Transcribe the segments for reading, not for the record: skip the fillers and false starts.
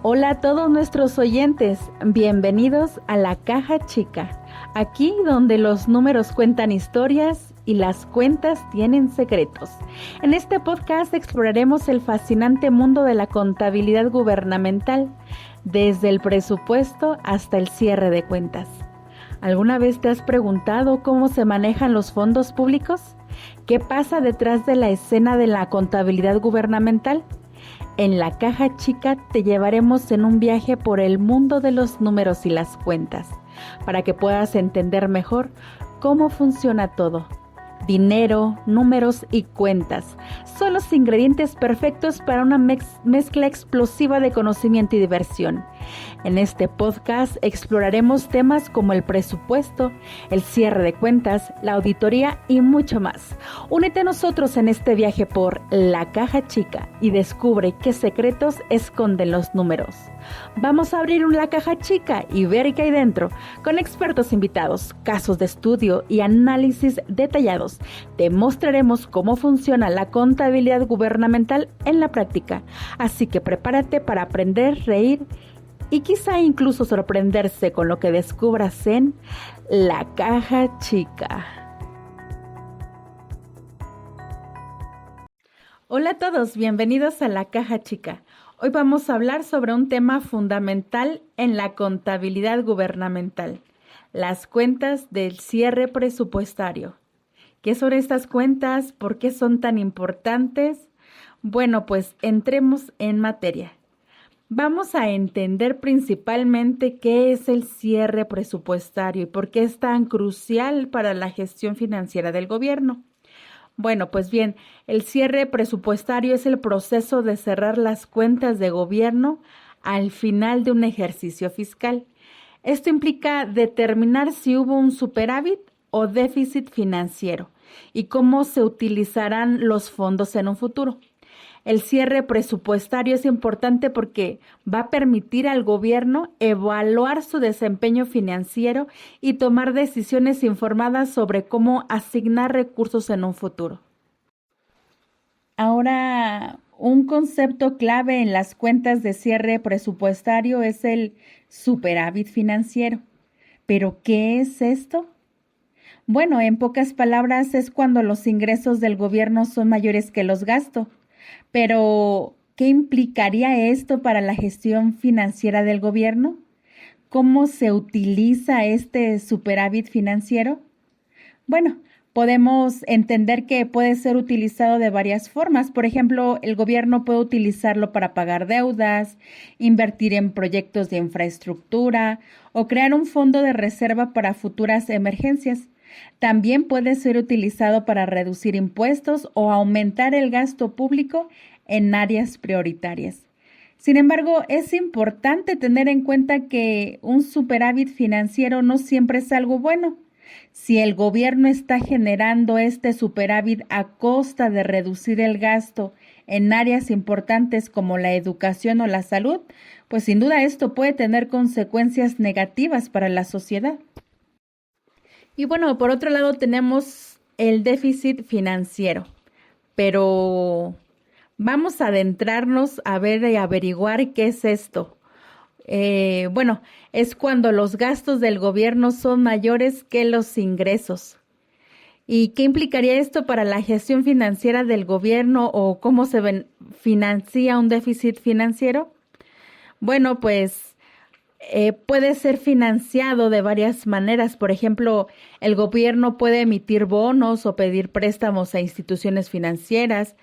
Hola a todos nuestros oyentes, bienvenidos a La Caja Chica, aquí donde los números cuentan historias y las cuentas tienen secretos. En este podcast exploraremos el fascinante mundo de la contabilidad gubernamental, desde el presupuesto hasta el cierre de cuentas. ¿Alguna vez te has preguntado cómo se manejan los fondos públicos? ¿Qué pasa detrás de la escena de la contabilidad gubernamental? En La Caja Chica te llevaremos en un viaje por el mundo de los números y las cuentas, para que puedas entender mejor cómo funciona todo. Dinero, números y cuentas son los ingredientes perfectos para una mezcla explosiva de conocimiento y diversión. En este podcast exploraremos temas como el presupuesto, el cierre de cuentas, la auditoría y mucho más. Únete a nosotros en este viaje por La Caja Chica y descubre qué secretos esconden los números. Vamos a abrir la caja chica y ver qué hay dentro, con expertos invitados, casos de estudio y análisis detallados. Te mostraremos cómo funciona la contabilidad gubernamental en la práctica, así que prepárate para aprender, reír y quizá incluso sorprenderse con lo que descubras en La Caja Chica. Hola a todos, bienvenidos a La Caja Chica. Hoy vamos a hablar sobre un tema fundamental en la contabilidad gubernamental, las cuentas del cierre presupuestario. ¿Qué son estas cuentas? ¿Por qué son tan importantes? Bueno, pues entremos en materia. Vamos a entender principalmente qué es el cierre presupuestario y por qué es tan crucial para la gestión financiera del gobierno. Bueno, pues bien, el cierre presupuestario es el proceso de cerrar las cuentas de gobierno al final de un ejercicio fiscal. Esto implica determinar si hubo un superávit o déficit financiero y cómo se utilizarán los fondos en un futuro. El cierre presupuestario es importante porque va a permitir al gobierno evaluar su desempeño financiero y tomar decisiones informadas sobre cómo asignar recursos en un futuro. Ahora, un concepto clave en las cuentas de cierre presupuestario es el superávit financiero. ¿Pero qué es esto? Bueno, en pocas palabras es cuando los ingresos del gobierno son mayores que los gastos. Pero, ¿qué implicaría esto para la gestión financiera del gobierno? ¿Cómo se utiliza este superávit financiero? Bueno, podemos entender que puede ser utilizado de varias formas. Por ejemplo, el gobierno puede utilizarlo para pagar deudas, invertir en proyectos de infraestructura o crear un fondo de reserva para futuras emergencias. También puede ser utilizado para reducir impuestos o aumentar el gasto público en áreas prioritarias. Sin embargo, es importante tener en cuenta que un superávit financiero no siempre es algo bueno. Si el gobierno está generando este superávit a costa de reducir el gasto en áreas importantes como la educación o la salud, pues sin duda esto puede tener consecuencias negativas para la sociedad. Y bueno, por otro lado tenemos el déficit financiero, pero vamos a adentrarnos a ver y averiguar qué es esto. Bueno, es cuando los gastos del gobierno son mayores que los ingresos. ¿Y qué implicaría esto para la gestión financiera del gobierno o cómo se financia un déficit financiero? Bueno, pues puede ser financiado de varias maneras. Por ejemplo, el gobierno puede emitir bonos o pedir préstamos a instituciones financieras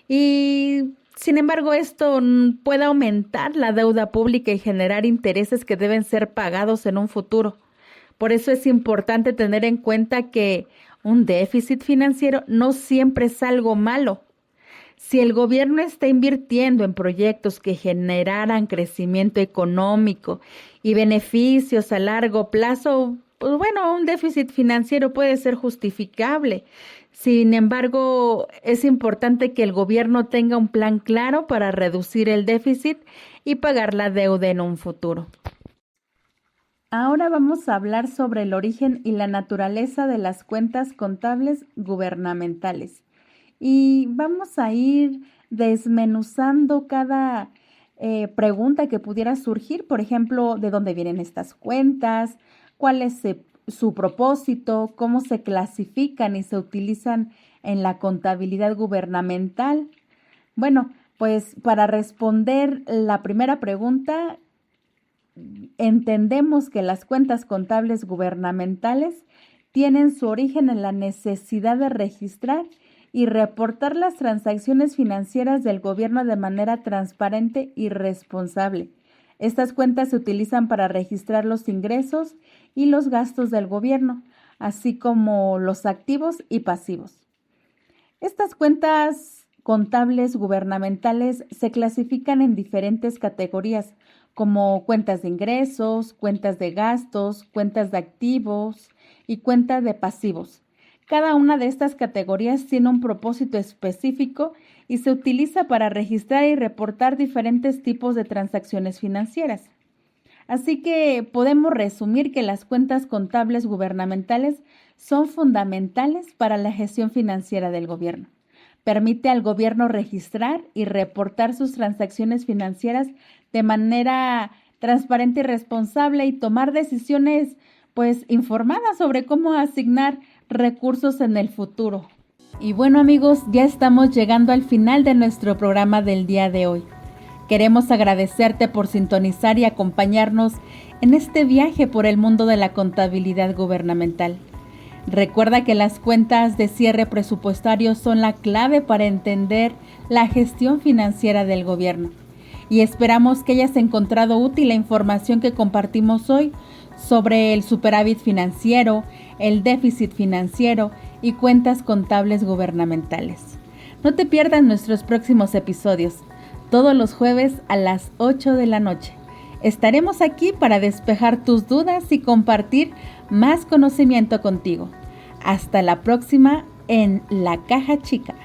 y, sin embargo, esto puede aumentar la deuda pública y generar intereses que deben ser pagados en un futuro. Por eso es importante tener en cuenta que un déficit financiero no siempre es algo malo. Si el gobierno está invirtiendo en proyectos que generaran crecimiento económico y beneficios a largo plazo, pues bueno, un déficit financiero puede ser justificable. Sin embargo, es importante que el gobierno tenga un plan claro para reducir el déficit y pagar la deuda en un futuro. Ahora vamos a hablar sobre el origen y la naturaleza de las cuentas contables gubernamentales. Y vamos a ir desmenuzando cada pregunta que pudiera surgir, por ejemplo, ¿de dónde vienen estas cuentas? ¿Cuál es su propósito? ¿Cómo se clasifican y se utilizan en la contabilidad gubernamental? Bueno, pues para responder la primera pregunta, entendemos que las cuentas contables gubernamentales tienen su origen en la necesidad de registrar y reportar las transacciones financieras del gobierno de manera transparente y responsable. Estas cuentas se utilizan para registrar los ingresos y los gastos del gobierno, así como los activos y pasivos. Estas cuentas contables gubernamentales se clasifican en diferentes categorías, como cuentas de ingresos, cuentas de gastos, cuentas de activos y cuentas de pasivos. Cada una de estas categorías tiene un propósito específico y se utiliza para registrar y reportar diferentes tipos de transacciones financieras. Así que podemos resumir que las cuentas contables gubernamentales son fundamentales para la gestión financiera del gobierno. Permite al gobierno registrar y reportar sus transacciones financieras de manera transparente y responsable y tomar decisiones informadas sobre cómo asignar recursos en el futuro. Y bueno, amigos, ya estamos llegando al final de nuestro programa del día de hoy. Queremos agradecerte por sintonizar y acompañarnos en este viaje por el mundo de la contabilidad gubernamental. Recuerda que las cuentas de cierre presupuestario son la clave para entender la gestión financiera del gobierno. Y esperamos que hayas encontrado útil la información que compartimos hoy sobre el superávit financiero, el déficit financiero y cuentas contables gubernamentales. No te pierdas nuestros próximos episodios, todos los jueves a las 8 de la noche. Estaremos aquí para despejar tus dudas y compartir más conocimiento contigo. Hasta la próxima en La Caja Chica.